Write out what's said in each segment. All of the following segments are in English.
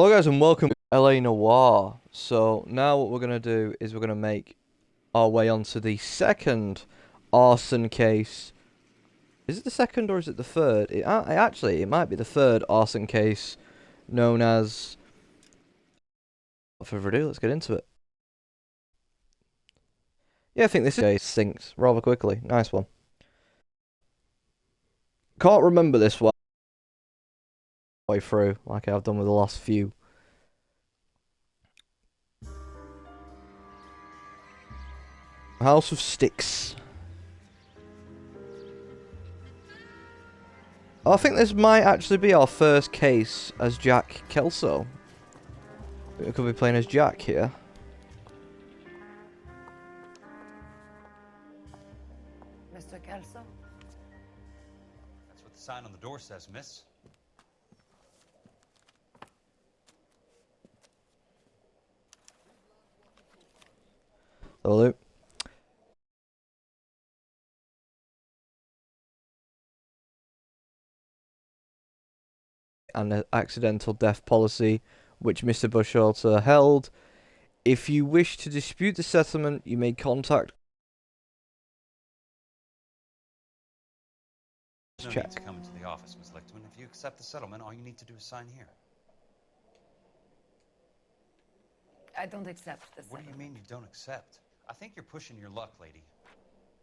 Hello guys and welcome to LA Noire. So now what we're going to do is we're going to make our way onto the second arson case. Is it the second or is it the third? Actually, it might be the third arson case known as... Without further ado, let's get into it. Yeah, I think this case sinks rather quickly. Nice one. Can't remember this one way through like I've done with the last few. House of Sticks. I think this might actually be our first case as Jack Kelso. We could be playing as Jack here. Mr. Kelso? That's what the sign on the door says, miss. Hello. And an accidental death policy which Mr. Bushwater held. If you wish to dispute the settlement, you may contact... No need to come into the office, Miss Lichtman. If you accept the settlement, all you need to do is sign here. I don't accept this. What do you mean you don't accept? I think you're pushing your luck, lady.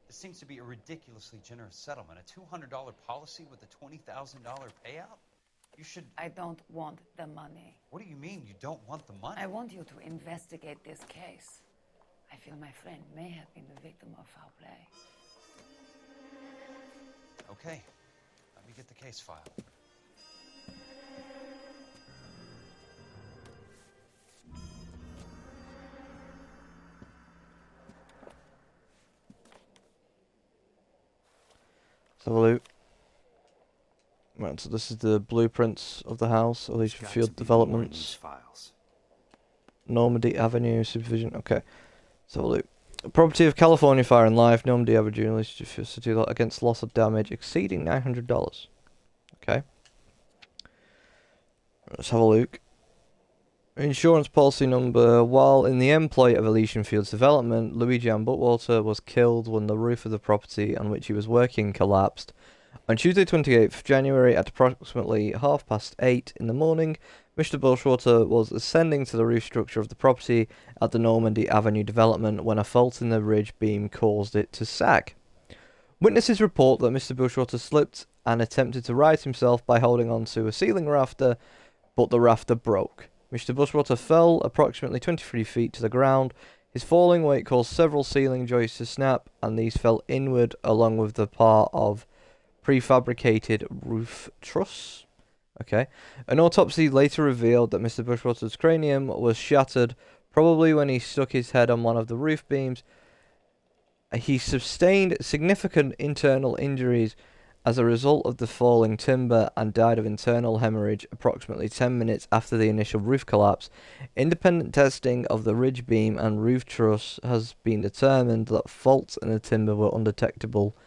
This seems to be a ridiculously generous settlement. A $200 policy with a $20,000 payout? You should... I don't want the money. What do you mean you don't want the money? I want you to investigate this case. I feel my friend may have been the victim of foul play. Okay. Let me get the case file. Let's have a look. Right, so this is the blueprints of the house, Elysian Field Developments. Files. Normandy Avenue Supervision. Okay. Let's have a look. Property of California Fire and Life, Normandy Avenue, Elysian Field to do that against loss of damage exceeding $900. Okay. Let's have a look. Insurance policy number. While in the employ of Elysian Fields Development, Louis Jan Buttwater was killed when the roof of the property on which he was working collapsed. On Tuesday 28th January at approximately 8:30 in the morning, Mr. Bushwater was ascending to the roof structure of the property at the Normandy Avenue development when a fault in the ridge beam caused it to sag. Witnesses report that Mr. Bushwater slipped and attempted to right himself by holding onto a ceiling rafter, but the rafter broke. Mr. Bushwater fell approximately 23 feet to the ground. His falling weight caused several ceiling joists to snap, and these fell inward along with the part of prefabricated roof truss. Okay. An autopsy later revealed that Mr. Bushwater's cranium was shattered, probably when he stuck his head on one of the roof beams. He sustained significant internal injuries as a result of the falling timber and died of internal hemorrhage approximately 10 minutes after the initial roof collapse. Independent testing of the ridge beam and roof truss has been determined that faults in the timber were undetectable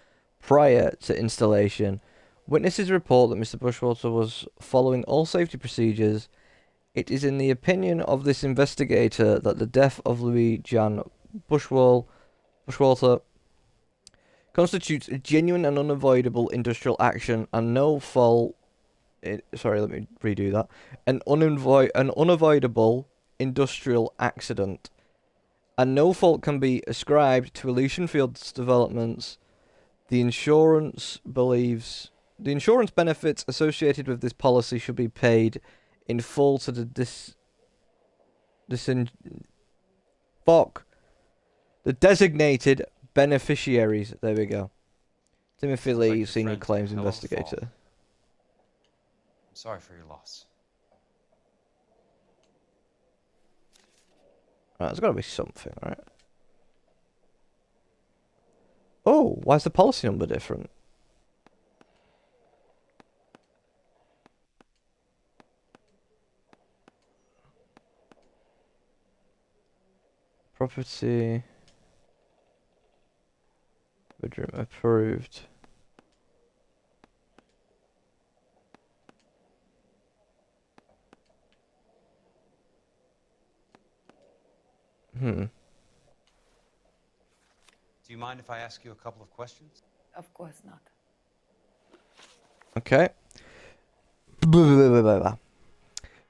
prior to installation. Witnesses report that Mr. Bushwater was following all safety procedures. It is in the opinion of this investigator that the death of Louis Jan Bushwater constitutes a genuine and unavoidable industrial action and no fault... sorry, let me redo that. An unavoidable industrial accident. And no fault can be ascribed to Elysian Fields Developments. The insurance benefits associated with this policy should be paid in full to the the designated beneficiaries. There we go. Timothy Lee, senior claims investigator. I'm sorry for your loss. Right, there's got to be something, right? Oh, why is the policy number different? Property bedroom approved. Hmm. Do you mind if I ask you a couple of questions? Of course not. Okay.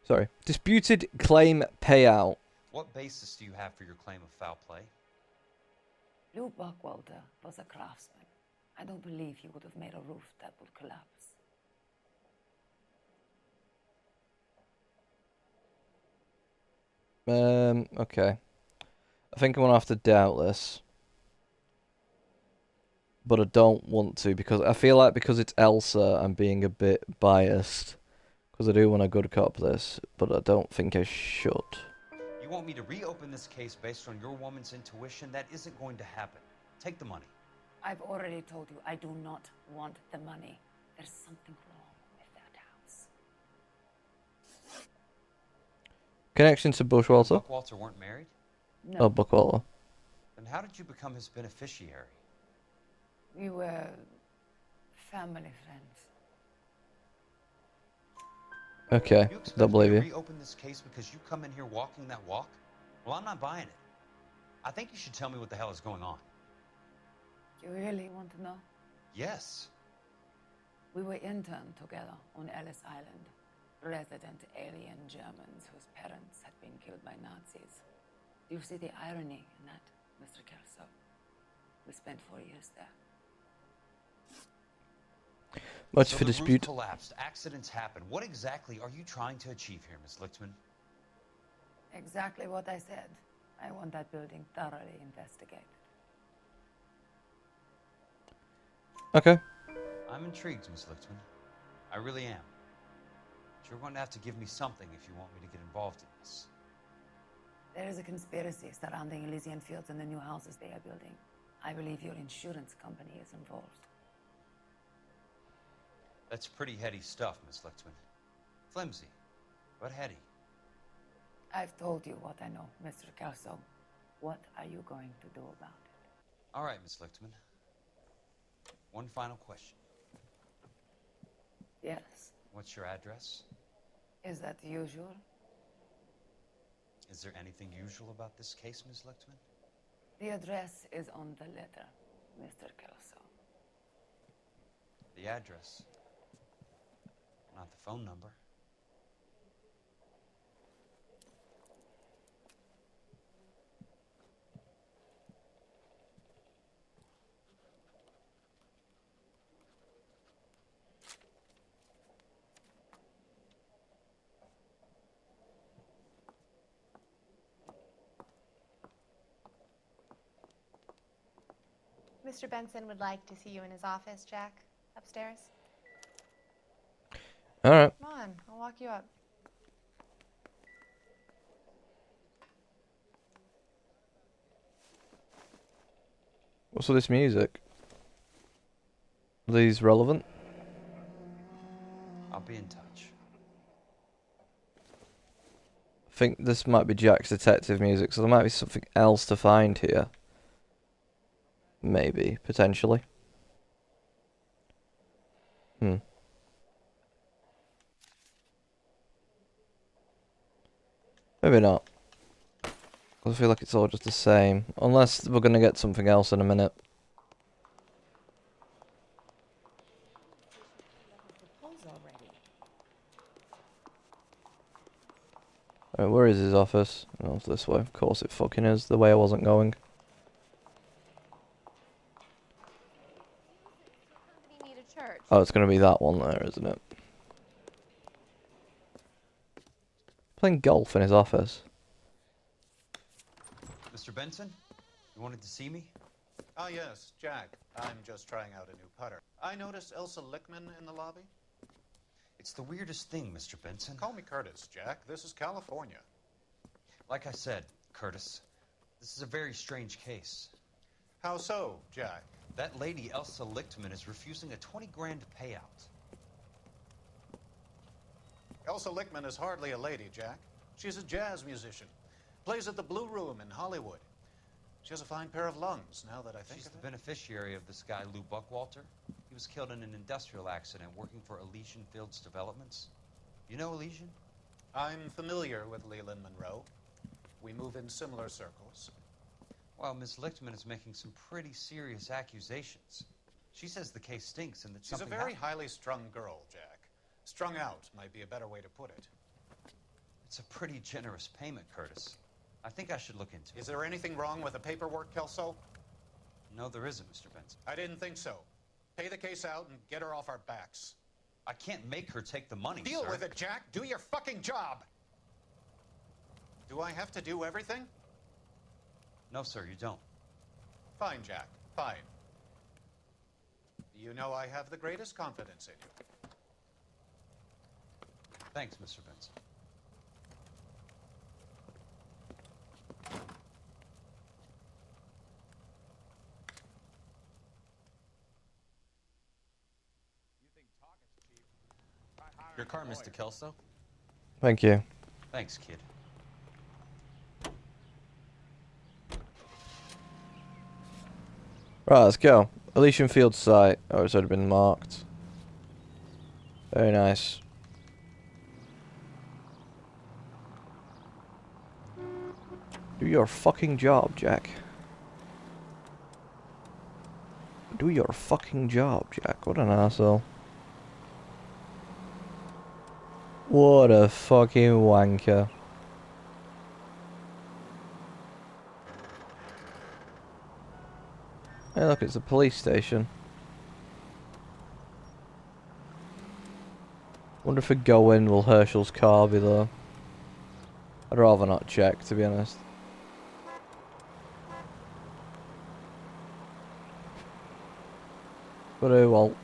Sorry. Disputed claim payout. What basis do you have for your claim of foul play? Lou Buckwalter was a craftsman. I don't believe he would have made a roof that would collapse. Okay. I think I'm gonna have to doubt this. But I don't want to because I feel like because it's Elsa, I'm being a bit biased. Because I do want to good cop this, but I don't think I should. You want me to reopen this case based on your woman's intuition? That isn't going to happen. Take the money. I've already told you I do not want the money. There's something wrong with that house. Connection to Bushwater? Buckwalter weren't married? No, Oh, Buckwalter. Then how did you become his beneficiary? we were family friends. Okay, You expect don't me believe to you. reopen this case because you come in here walking that walk? Well, I'm not buying it. I think you should tell me what the hell is going on. You really want to know? Yes. We were interned together on Ellis Island. Resident alien Germans whose parents had been killed by Nazis. Do you see the irony in that, Mr. Kelso? We spent 4 years there. Much So for the roof dispute. collapsed. Accidents happen. What exactly are you trying to achieve here, Miss Lichtman? Exactly what I said. I want that building thoroughly investigated. Okay. I'm intrigued, Miss Lichtman. I really am. But you're going to have to give me something if you want me to get involved in this. There is a conspiracy surrounding Elysian Fields and the new houses they are building. I believe your insurance company is involved. That's pretty heady stuff, Miss Lichtman. Flimsy, but heady. I've told you what I know, Mr. Kelso. What are you going to do about it? All right, Miss Lichtman. One final question. Yes. What's your address? Is that usual? Is there anything usual about this case, Miss Lichtman? The address is on the letter, Mr. Kelso. The address, not the phone number. Mr. Benson would like to see you in his office, Jack. Upstairs. Alright. Come on, I'll walk you up. What's with this music? Are these relevant? I'll be in touch. I think this might be Jack's detective music, so there might be something else to find here. Maybe, potentially. Maybe not. I feel like it's all just the same. Unless we're gonna get something else in a minute. Alright, where is his office? Oh, it's this way. Of course it fucking is. The way I wasn't going. Company need a church. Oh, it's gonna be that one there, isn't it? Playing golf in his office. Mr. Benson, you wanted to see me? Ah, yes, Jack. I'm just trying out a new putter. I noticed Elsa Lichtman in the lobby. It's the weirdest thing, Mr. Benson. Call me Curtis, Jack. This is California. Like I said, Curtis, this is a very strange case. How so, Jack? That lady, Elsa Lichtman, is refusing a 20 grand payout. Elsa Lichtman is hardly a lady, Jack. She's a jazz musician. Plays at the Blue Room in Hollywood. She has a fine pair of lungs, now that I think She's of the it. beneficiary of this guy, Lou Buckwalter. He was killed in an industrial accident working for Elysian Fields Developments. You know Elysian? I'm familiar with Leland Monroe. We move in similar circles. Well, Ms. Lichtman is making some pretty serious accusations. She says the case stinks and that She's a something very happened. highly strung girl, Jack. Strung out might be a better way to put it. It's a pretty generous payment, Curtis. I think I should look into it. Is there anything wrong with the paperwork, Kelso? No, there isn't, Mr. Benson. I didn't think so. Pay the case out and get her off our backs. I can't make her take the money, Deal sir. with it, Jack. Do your fucking job. Do I have to do everything? No, sir, you don't. Fine, Jack. Fine. You know I have the greatest confidence in you. Thanks, Mr. Benson. Your car, Mr. Kelso. Thank you. Thanks, kid. Right, let's go. Elysian Field site. Oh, it's already been marked. Very nice. Do your fucking job, Jack. Do your fucking job, Jack. What an asshole. What a fucking wanker. Hey, look, it's a police station. Wonder if we go in, will Herschel's car be there? I'd rather not check, to be honest. But oh well.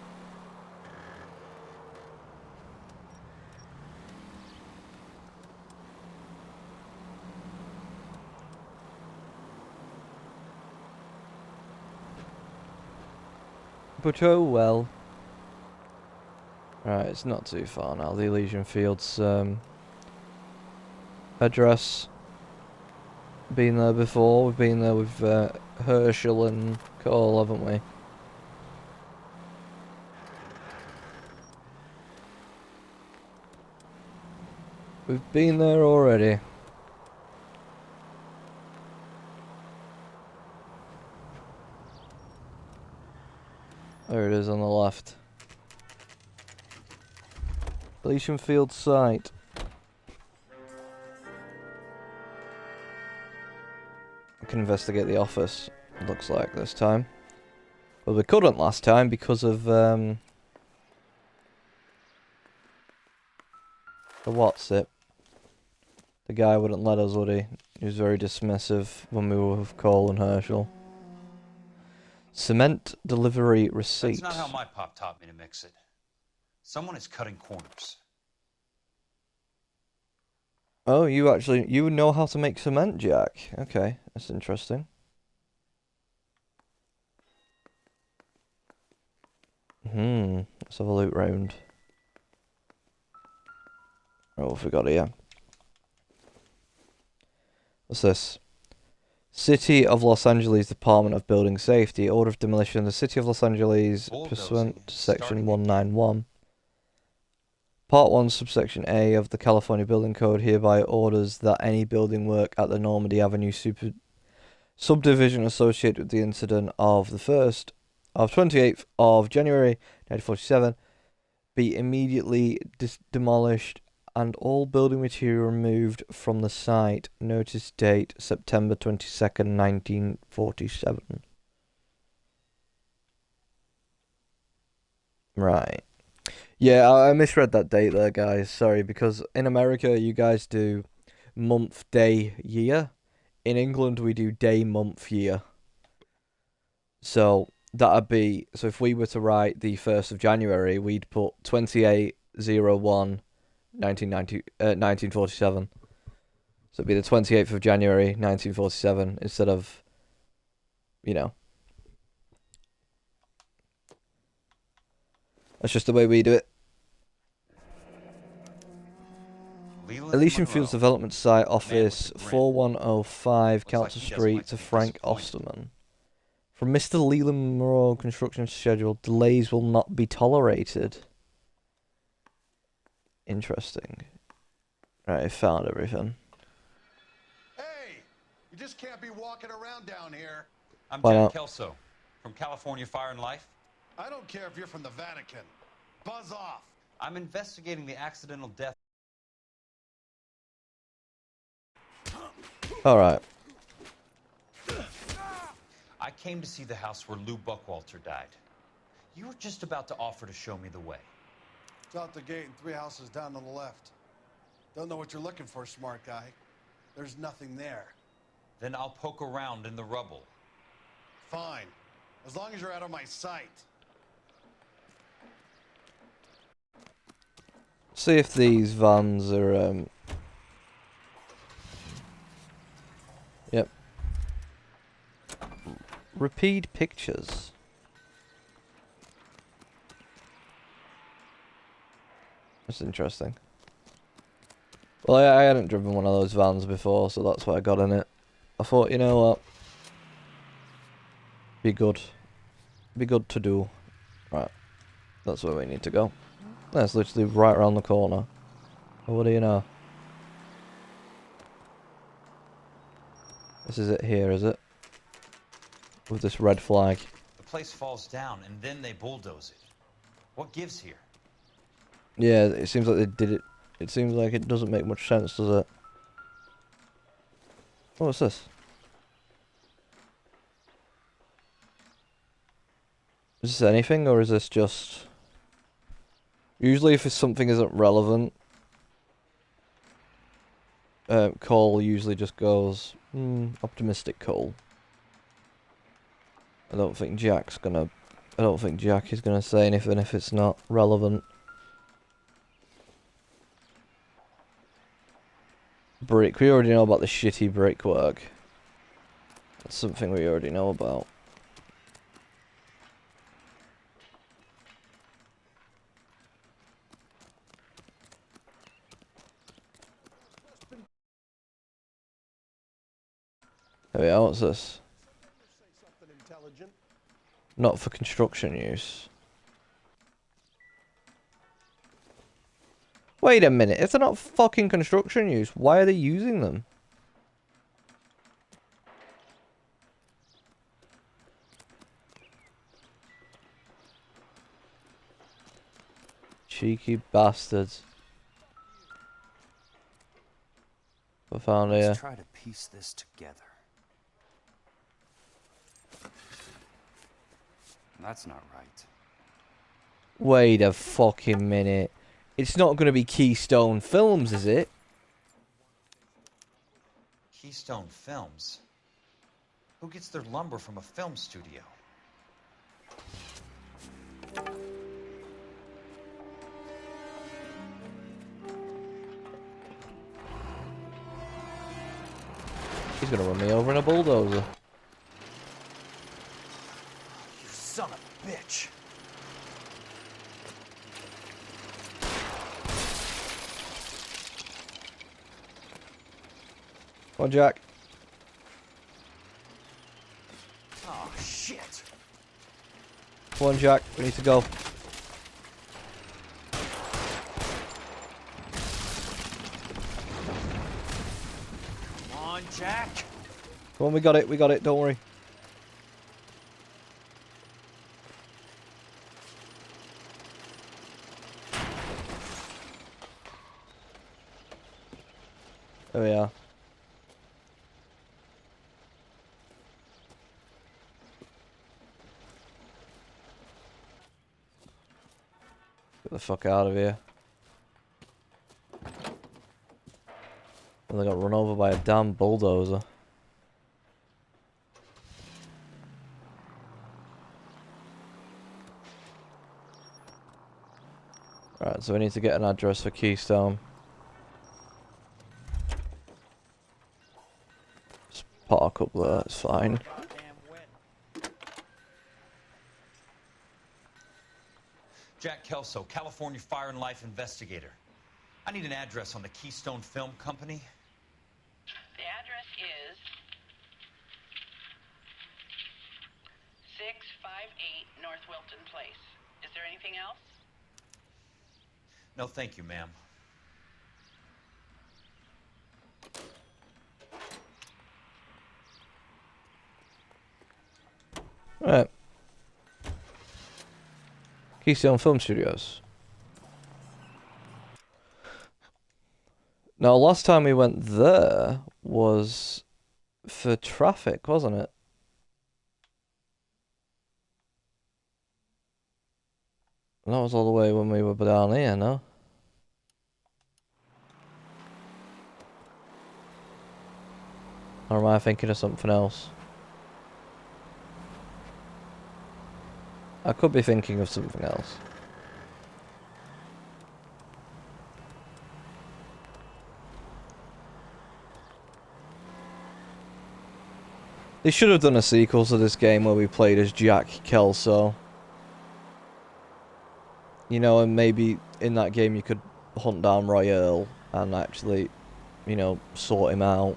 But oh well. Right, it's not too far now. The Elysian Fields address. Been there before. We've been there with Herschel and Cole, haven't we? We've been there already. There it is on the left. Elysian Field site. We can investigate the office, it looks like, this time. Well, we couldn't last time because of, the what's it? The guy wouldn't let us, would he? He was very dismissive when we were with Cole and Herschel. Cement delivery receipt. That's not how my pop taught me to mix it. Someone is cutting corners. Oh, you know how to make cement, Jack. Okay, that's interesting. Let's have a loot round. Oh, what have we got here? What's this? City of Los Angeles Department of Building Safety. Order of demolition of the City of Los Angeles pursuant to Section 191. Part 1, subsection A of the California Building Code hereby orders that any building work at the Normandy Avenue subdivision associated with the incident of the 28th of January 1947 be immediately demolished and all building material removed from the site. Notice date September 22nd, 1947. Right. Yeah, I misread that date there, guys. Sorry, because in America you guys do month, day, year. In England we do day, month, year. So that'd be, so if we were to write the 1st of January, we'd put 28/01 1947. So it'd be the 28th of January 1947 instead of, you know. That's just the way we do it. Elysian Fields Development Site Office 4105 Council Street to Frank Osterman. From Mr. Leland Monroe, construction schedule, delays will not be tolerated. Interesting. Right, I found everything. Hey! You just can't be walking around down here. I'm Why Jack not? Kelso from California Fire and Life. I don't care if you're from the Vatican. Buzz off. I'm investigating the accidental death. Alright. I came to see the house where Lou Buckwalter died. You were just about to offer to show me the way. It's out the gate and 3 houses down on the left. Don't know what you're looking for, smart guy. There's nothing there. Then I'll poke around in the rubble. Fine. As long as you're out of my sight. See if these vans are, Yep. Repeat pictures. That's interesting. Well, I hadn't driven one of those vans before, so that's why I got in it. I thought, you know what? Be good. Be good to do. Right. That's where we need to go. That's literally right around the corner. What do you know? This is it here, is it? With this red flag. The place falls down and then they bulldoze it. What gives here? Yeah, it seems like they did it. It seems like it doesn't make much sense, does it? Oh, what's this? Is this anything, or is this just... Usually if something isn't relevant, Cole usually just goes, optimistic Cole. I don't think Jack is gonna say anything if it's not relevant. Brick, we already know about the shitty brickwork. That's something we already know about. There we are, what's this? Not for construction use. Wait a minute, if they're not fucking construction use, why are they using them? Cheeky bastards. I found here. Let's try to piece this together. That's not right. Wait a fucking minute. It's not going to be Keystone Films, is it? Keystone Films? Who gets their lumber from a film studio? He's going to run me over in a bulldozer. You son of a bitch. Come on, Jack. Oh, shit. Come on, Jack. We need to go. Come on, Jack. Come on, we got it. We got it. Don't worry. There we are. Get the fuck out of here. And they got run over by a damn bulldozer. Right, so we need to get an address for Keystone. Just park up there, it's fine. Jack Kelso, California Fire and Life investigator. I need an address on the Keystone Film Company. The address is 658 North Wilton Place. Is there anything else? No, thank you, ma'am. Right. Keystone Film Studios. Now, last time we went there was for traffic, wasn't it? That was all the way when we were down here, no? Or am I thinking of something else? I could be thinking of something else. They should have done a sequel to this game where we played as Jack Kelso. You know, and maybe in that game you could hunt down Royale and actually, you know, sort him out.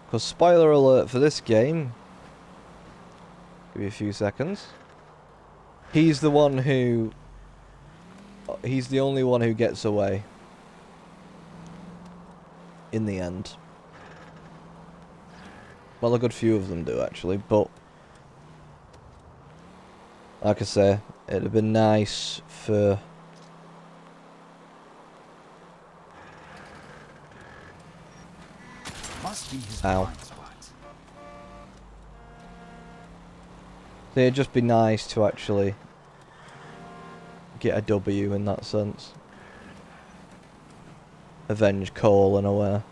Because spoiler alert for this game, give me a few seconds, he's the one who, he's the only one who gets away. In the end. Well, a good few of them do actually, but like I say, it'd have been nice for Must be his Ow. blind spot. it'd just be nice to actually get a W in that sense. Avenge Cole in a way.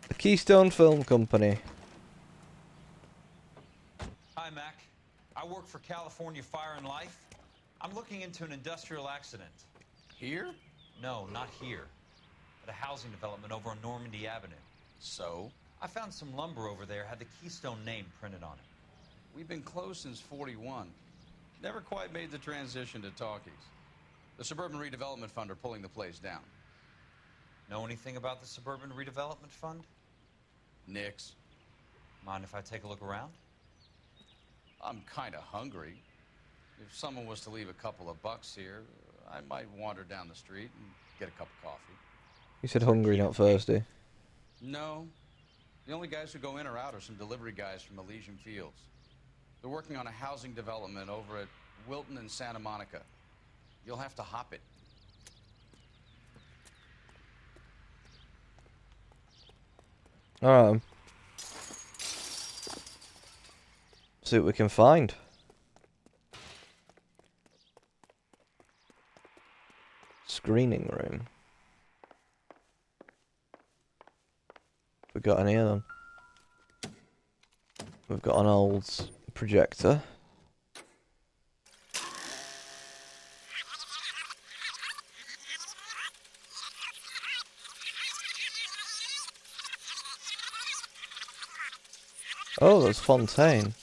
The Keystone Film Company. Hi, Mac. I work for California Fire and Life. I'm looking into an industrial accident. Here? No, not here. At a housing development over on Normandy Avenue. So? I found some lumber over there, had the Keystone name printed on it. We've been closed since '41. Never quite made the transition to talkies. The Suburban Redevelopment Fund are pulling the place down. Know anything about the Suburban Redevelopment Fund? Nix. Mind if I take a look around? I'm kinda hungry. If someone was to leave a couple of bucks here, I might wander down the street and get a cup of coffee. You said hungry, not thirsty. No. The only guys who go in or out are some delivery guys from Elysian Fields. They're working on a housing development over at Wilton and Santa Monica. You'll have to hop it. Alright. See what we can find. Screening room. We got any of them? We've got an old projector. Oh, there's Fontaine.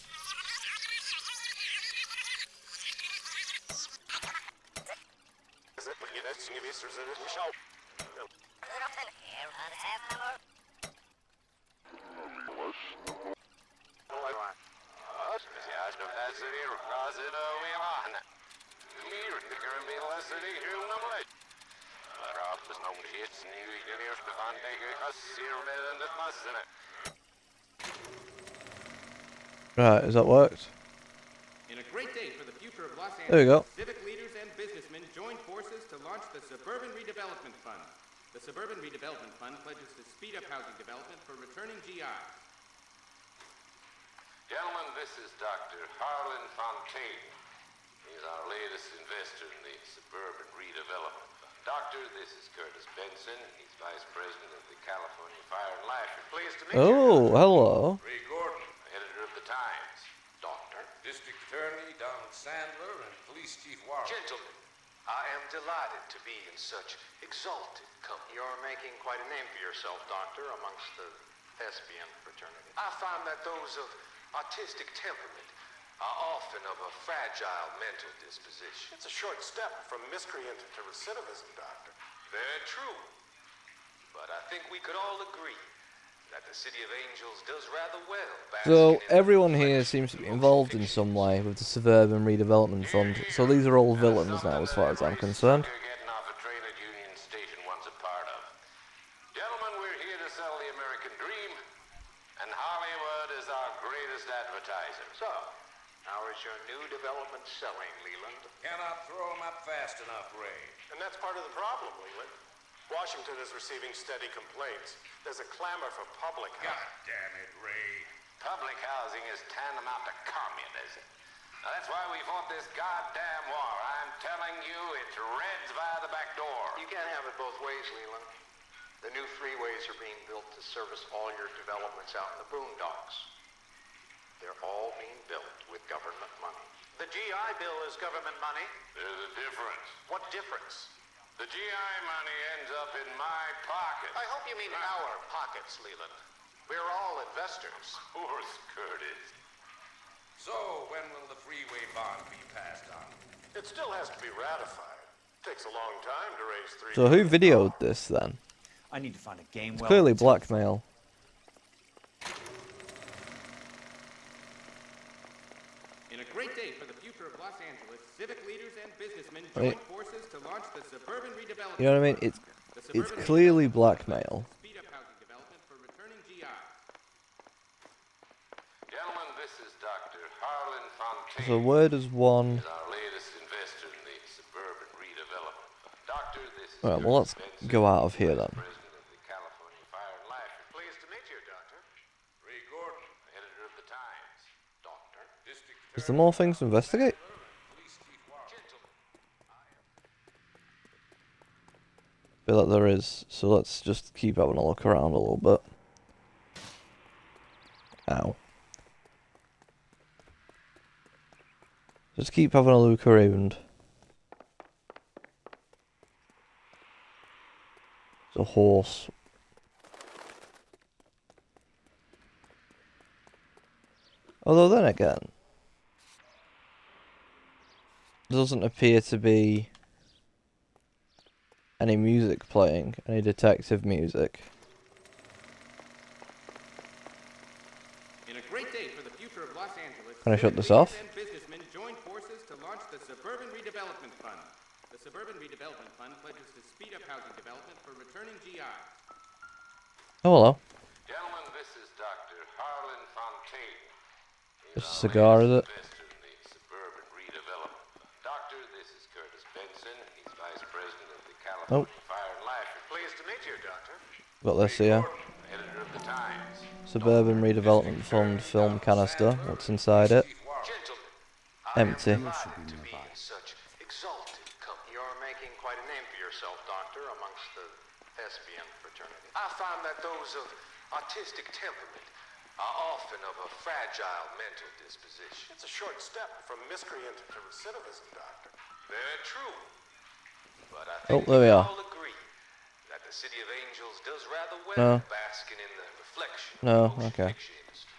Right, has that worked? In a great day for the future of Los Angeles, There we go. civic leaders and businessmen joined forces to launch the Suburban Redevelopment Fund. The Suburban Redevelopment Fund pledges to speed up housing development for returning GIs. Gentlemen, this is Dr. Harlan Fontaine. He's our latest investor in the Suburban Redevelopment Fund. Doctor, this is Curtis Benson. He's Vice President of the California Fire and Life. We're pleased to meet you. Oh, hello. Ray Gordon, editor of the Times. Doctor, District Attorney Donald Sandler, and Police Chief Warren. Gentlemen, I am delighted to be in such exalted company. You're making quite a name for yourself, Doctor, amongst the thespian fraternity. I find that those of artistic temperament are often of a fragile mental disposition. It's a short step from miscreant to recidivism, Doctor. Very true. But I think we could all agree that the City of Angels does rather well. So everyone here seems to be involved in some way with the Suburban Redevelopment Fund. So these are all villains now, as far as I'm concerned. Getting off a train at Union Station once a part of. plane, Leland. Cannot throw them up fast enough, Ray. And that's part of the problem, Leland. Washington is receiving steady complaints. There's a clamor for public God housing. damn it, Ray. Public housing is tantamount to communism. Now, that's why we fought this goddamn war. I'm telling you, it's Reds via the back door. You can't have it both ways, Leland. The new freeways are being built to service all your developments out in the boondocks. They're all being built with government money. The GI Bill is government money. There's a difference. What difference? The GI money ends up in my pocket. I hope you mean our pockets, Leland. We're all investors. Of course, Curtis. So, when will the freeway bond be passed on? It still has to be ratified. Takes a long time to raise $3 So who videoed this then? I need to find a game It's well. clearly blackmail. In a great day for the future of Los Angeles, civic leaders and businessmen Wait. joined forces to launch the suburban redevelopment. You know what I mean? Fund. It's The it's suburban clearly redevelopment blackmail. fund speed up housing development for returning GIs. Gentlemen, this is Dr. Harlan Fontaine. So where does one? He's our latest investor in the suburban redevelopment fund. Doctor, this is Alright, well let's Curtis Benson, go out of here then. President of the California Fire and Life. Pleased to meet you, Doctor. Ray Gordon, editor of the Times. Doctor, District Is there more things to investigate? Police Chief Warren. Feel like there is. So let's just keep having a look around a little bit. Ow. Just keep having a look around. It's a horse. Although then again, there doesn't appear to be any music playing, any detective music. In a great day for the future of Los Angeles, Can I shut civic this leaders off? and businessmen joined forces to launch the Suburban Redevelopment Fund. The Suburban Redevelopment Fund pledges to speed up housing development for returning GIs. Oh hello. Gentlemen, this is Dr. Harlan Fontaine. He's It's a our cigar, is latest it? investor in the suburban redevelopment fund. Doctor, this is Curtis Benson. He's vice president of the California Fire and Life. Pleased to meet you, Doctor. Got this here. Editor of the Times. Suburban Redevelopment Fund film canister. What's inside it? Gentlemen, Empty. honored to be in such exalted company. You're making quite a name for yourself, Doctor, amongst the thespian fraternity. I find that those of artistic temperament are often of a fragile mental disposition. It's a short step from miscreant to recidivism, Doctor. Very true. But I Oh, think there we are. all agree that the City of Angels does rather well No. basking in the reflection No, of the motion okay. picture industry.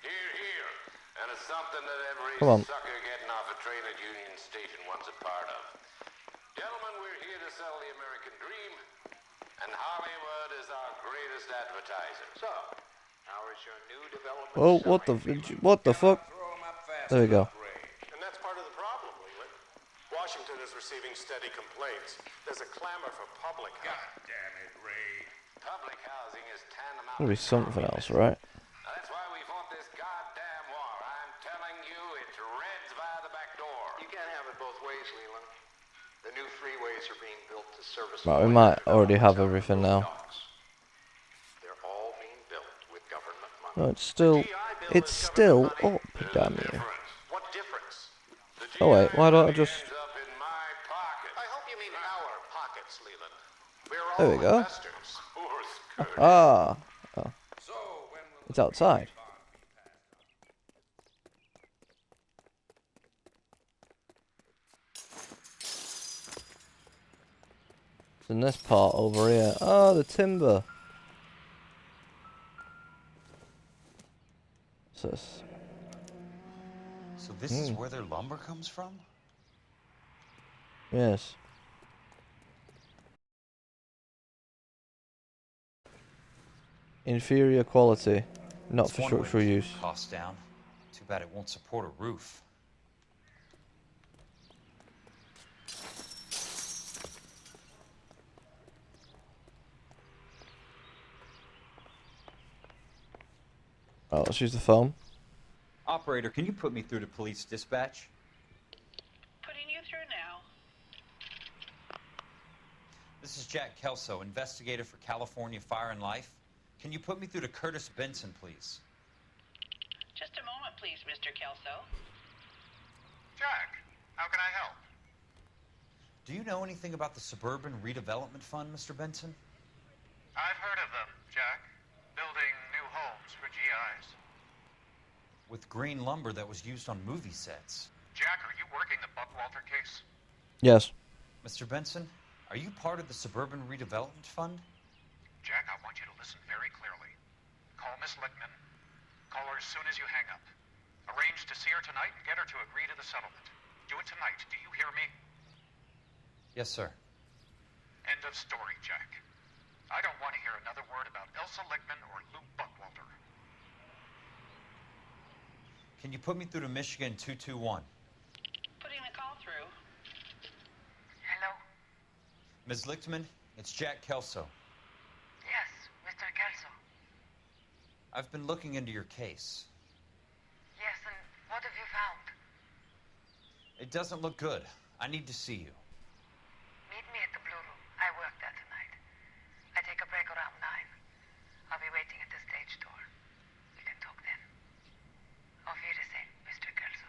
Here, here. And it's something that every Come on. sucker getting off a train at Union Station wants a part of. Gentlemen, we're here to sell the American dream, and Hollywood is our greatest advertiser. So, how is your new development? Oh, what the what the fuck? Throw them up fast There we go. enough, Ray. And that's part of the problem, Leland. Washington is receiving steady complaints. There's a clamor for public God housing. damn it, Ray. Public housing is tantamount There'll be to something else, communism. right? Now, that's why we fought this goddamn war. I'm telling you, it's Reds via the back door. You can't have it both ways, Leland. The new freeways are being built to service Right, all we your might already have developments out everything in the now. boondocks. They're all being built with government money. No, it's still up, damn you. Difference. What difference? The Oh wait, GI why don't I money just? ends up in my pocket. I hope you mean our pockets, Leland. We're all There we go. investors. Of course, Curtis. Ah, oh, So, when will it's outside. It's in this part over here. Oh, the timber. What's this? So this is where their lumber comes from? Yes. Inferior quality, not It's for one way to structural keep use. costs down. Too bad it won't support a roof. Oh, let's use the phone. Operator, can you put me through to police dispatch? This is Jack Kelso, investigator for California Fire and Life. Can you put me through to Curtis Benson, please? Just a moment, please, Mr. Kelso. Jack, how can I help? Do you know anything about the Suburban Redevelopment Fund, Mr. Benson? I've heard of them, Jack. Building new homes for GIs. With green lumber that was used on movie sets. Jack, are you working the Buckwalter case? Yes. Mr. Benson, are you part of the Suburban Redevelopment Fund? Jack, I want you to listen very clearly. Call Miss Lickman. Call her as soon as you hang up. Arrange to see her tonight and get her to agree to the settlement. Do it tonight. Do you hear me? Yes, sir. End of story, Jack. I don't want to hear another word about Elsa Lickman or Luke Buckwalter. Can you put me through to Michigan 221? Putting the call through. Hello? Ms. Lichtman, it's Jack Kelso. Yes, Mr. Kelso. I've been looking into your case. Yes, and what have you found? It doesn't look good. I need to see you. Meet me at the Blue Room. I work there tonight. I take a break around 9. I'll be waiting at the stage door. We can talk then. Auf Wiedersehen, Mr. Kelso.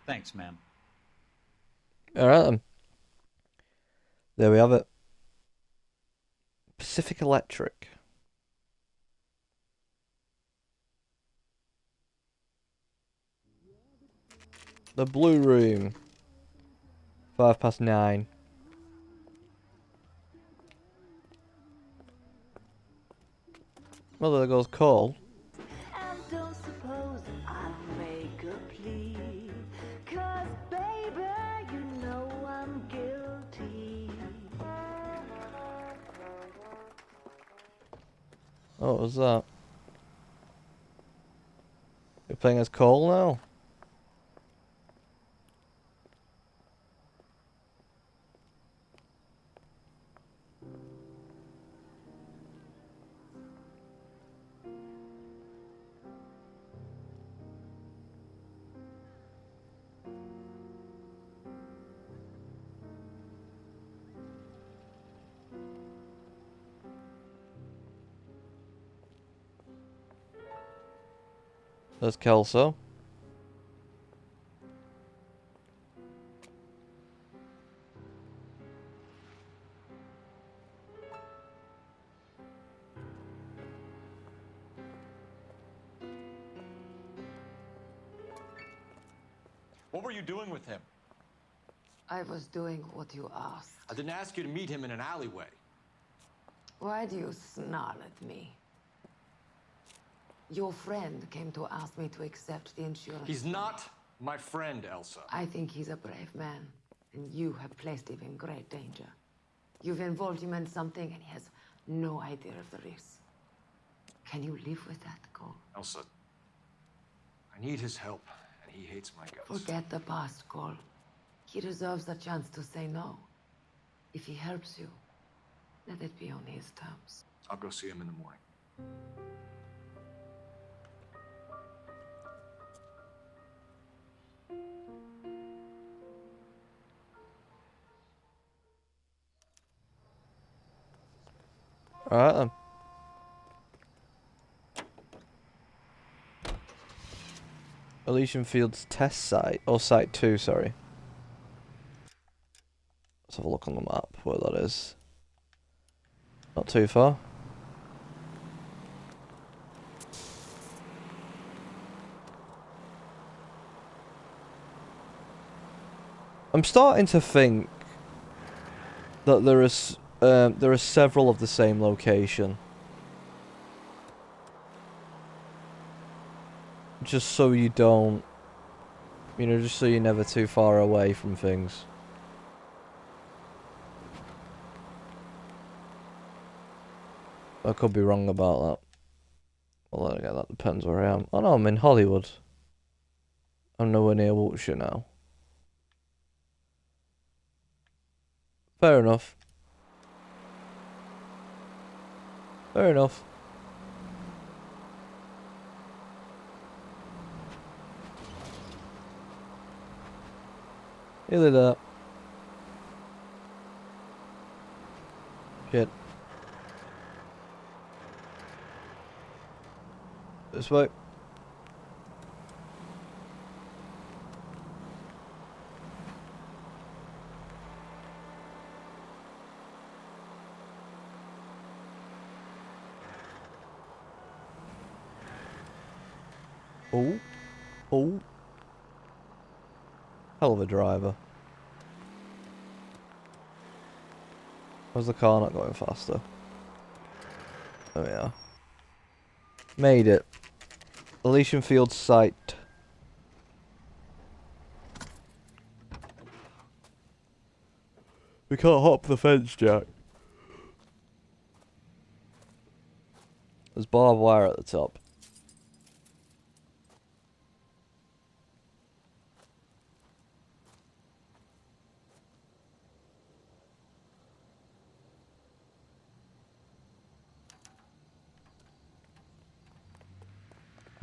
Thanks, ma'am. Alright then. There we have it. Pacific Electric. The Blue Room. 9:05. Well, there goes Cole. And don't suppose I'll make a plea, 'cause baby, you know I'm guilty. Oh, what was that? You're playing as Cole now? There's Kelso. What were you doing with him? I was doing what you asked. I didn't ask you to meet him in an alleyway. Why do you snarl at me? Your friend came to ask me to accept the insurance. He's not my friend, Elsa. I think he's a brave man, and you have placed him in great danger. You've involved him in something, and he has no idea of the risk. Can you live with that, Cole? Elsa, I need his help, and he hates my guts. Forget the past, Cole. He deserves a chance to say no. If he helps you, let it be on his terms. I'll go see him in the morning. Alright then. Elysian Fields test site, or site 2, sorry. Let's have a look on the map where that is. Not too far. I'm starting to think that there are several of the same location. Just so you don't, just so you're never too far away from things. I could be wrong about that. Well, then again, that depends where I am. Oh no, I'm in Hollywood. I'm nowhere near Wiltshire now. Fair enough. Fair enough. Nearly there. Shit. This way. Oh. Oh. Hell of a driver. Why's the car not going faster? Oh yeah. Made it. Elysian Field site. We can't hop the fence, Jack. There's barbed wire at the top.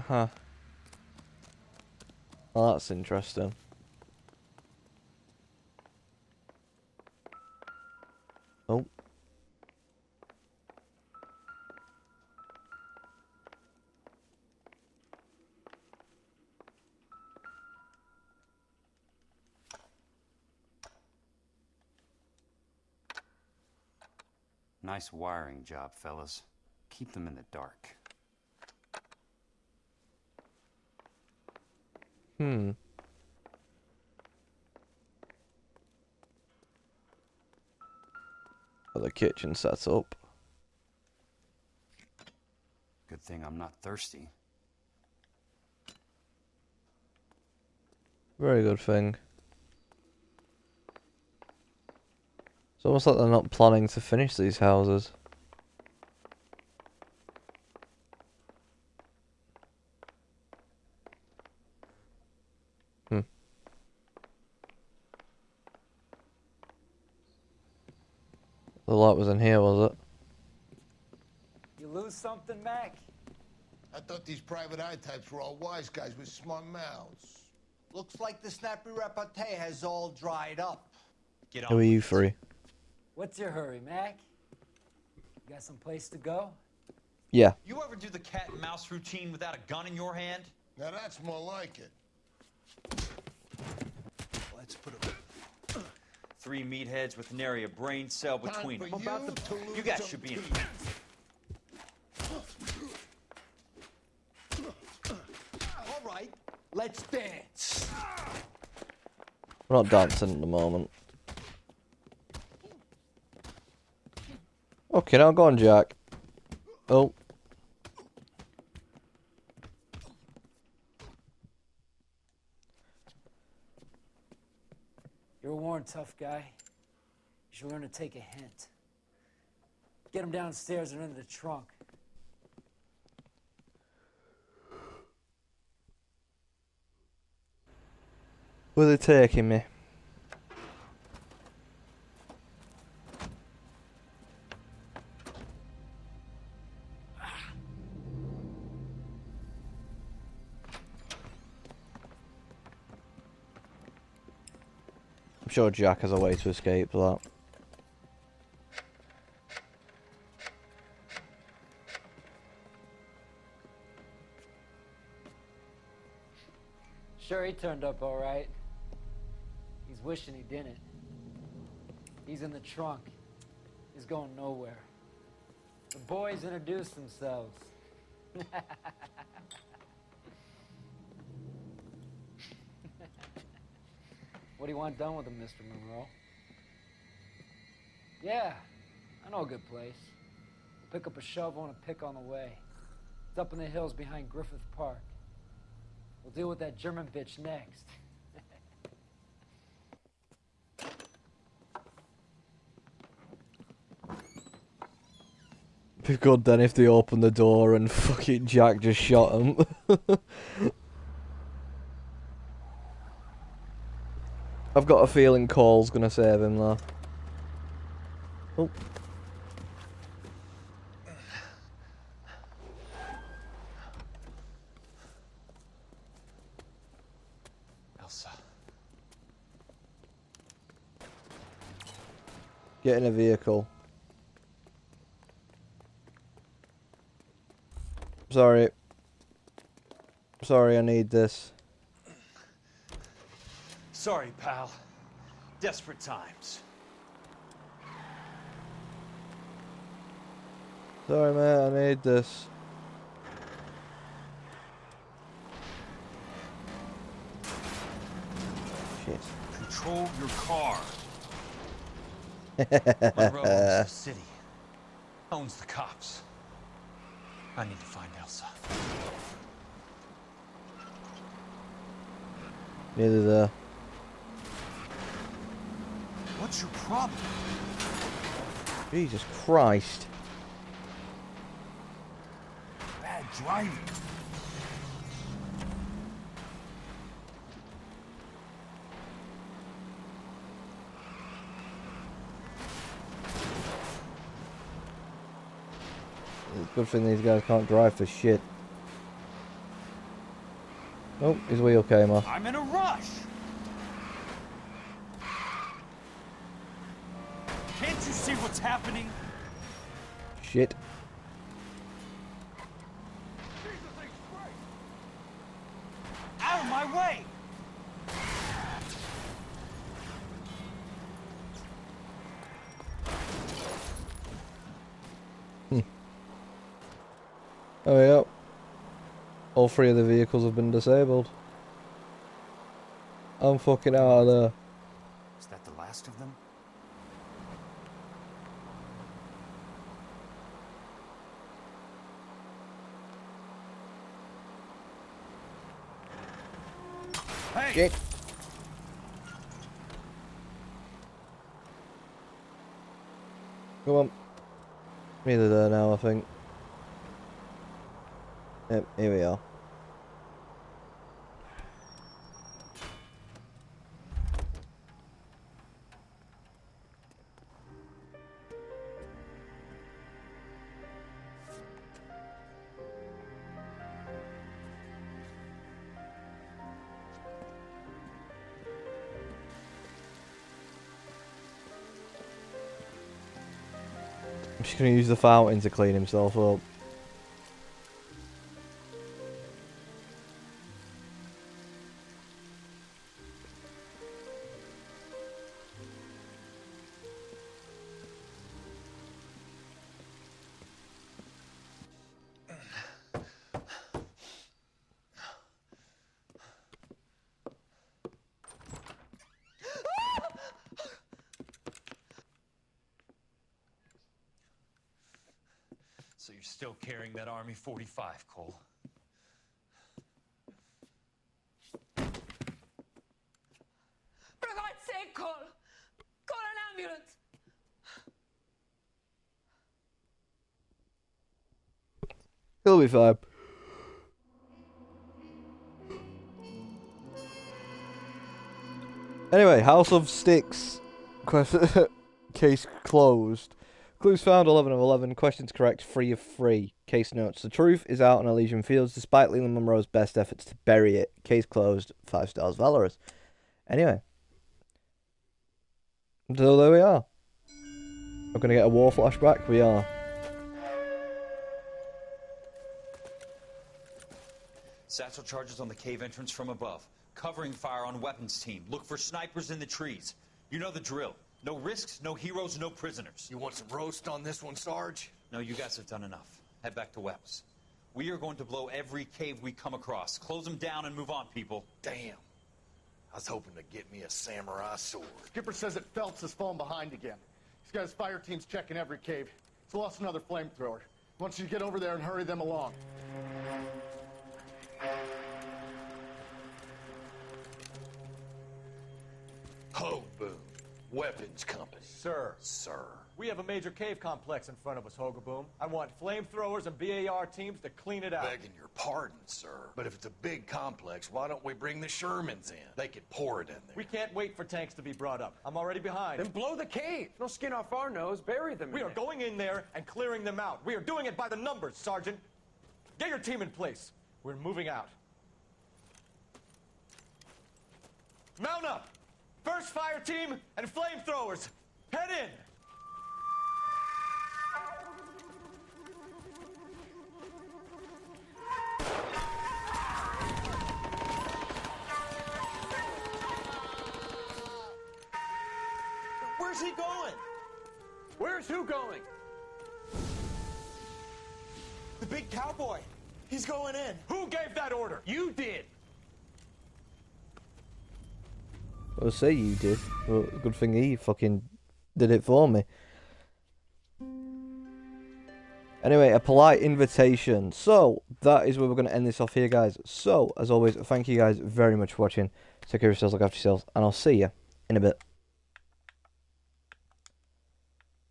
Huh. Well, that's interesting. Oh. Nice wiring job, fellas. Keep them in the dark. Hmm. The kitchen sets up. Good thing I'm not thirsty. Very good thing. It's almost like they're not planning to finish these houses. Hmm. The light was in here, was it? You lose something, Mac? I thought these private eye types were all wise guys with smart mouths. Looks like the snappy repartee has all dried up. Get Who are you three? What's your hurry, Mac? You got some place to go? Yeah. You ever do the cat and mouse routine without a gun in your hand? Now that's more like it. Let's put a... 3 meatheads with nary a brain cell between them. You guys should be in. All right, let's dance. We're not dancing at the moment. Okay, now go on, Jack. Oh. You're a worn, tough guy. You should learn to take a hint. Get him downstairs and into the trunk. Where are they taking me? I'm sure Jack has a way to escape that. Sure, he turned up all right. He's wishing he didn't. He's in the trunk. He's going nowhere. The boys introduced themselves. What do you want done with him, Mr. Monroe? Yeah, I know a good place. We'll pick up a shovel and a pick on the way. It's up in the hills behind Griffith Park. We'll deal with that German bitch next. It'd be good then if they opened the door and fucking Jack just shot him. I've got a feeling Cole's gonna save him though. Oh. Elsa. Get in a vehicle. Sorry. Sorry, I need this. Sorry, pal. Desperate times. Sorry, mate, I need this. Shit. Control your car. Monroe owns the city. Owns the cops. I need to find Elsa. Nearly there. What's your problem? Jesus Christ. Bad driving. It's a good thing these guys can't drive for shit. Oh, his wheel came off. I'm in a rush. Can't you see what's happening? Shit. Out of my way! Oh yeah. All three of the vehicles have been disabled. I'm fucking out of there. Is that the last of them? Hey! Shit. Come on. Nearly there now, I think. Yep, here we are. I'm just going to use the fountain to clean himself up. So you're still carrying that Army 45, Cole? For God's sake, Cole! Call an ambulance! He'll be fine. Anyway, House of Sticks. Case closed. Clues found 11 of 11. Questions correct 3 of 3. Case notes. The truth is out on Elysian Fields despite Leland Monroe's best efforts to bury it. Case closed. 5 stars valorous. Anyway. So there we are. We're going to get a war flashback. We are. Satchel charges on the cave entrance from above. Covering fire on weapons team. Look for snipers in the trees. You know the drill. No risks, no heroes, no prisoners. You want some roast on this one, Sarge? No, you guys have done enough. Head back to Webb's. We are going to blow every cave we come across. Close them down and move on, people. Damn. I was hoping to get me a samurai sword. Skipper says that Phelps has fallen behind again. He's got his fire teams checking every cave. He's lost another flamethrower. He wants you to get over there and hurry them along. Ho, boom. Weapons company. Sir. Sir. We have a major cave complex in front of us, Hogaboom. I want flamethrowers and BAR teams to clean it out. Begging your pardon, sir. But if it's a big complex, why don't we bring the Shermans in? They could pour it in there. We can't wait for tanks to be brought up. I'm already behind. Then blow the cave. No skin off our nose. Bury them. We are going in there and clearing them out. We are doing it by the numbers, Sergeant. Get your team in place. We're moving out. Mount up! First fire team and flamethrowers. Head in! Where's he going? Where's who going? The big cowboy. He's going in. Who gave that order? You did. I'll say you did. Well, good thing he fucking did it for me. Anyway, a polite invitation. So, that is where we're going to end this off here, guys. So, as always, thank you guys very much for watching. Take care of yourselves, look after yourselves, and I'll see you in a bit.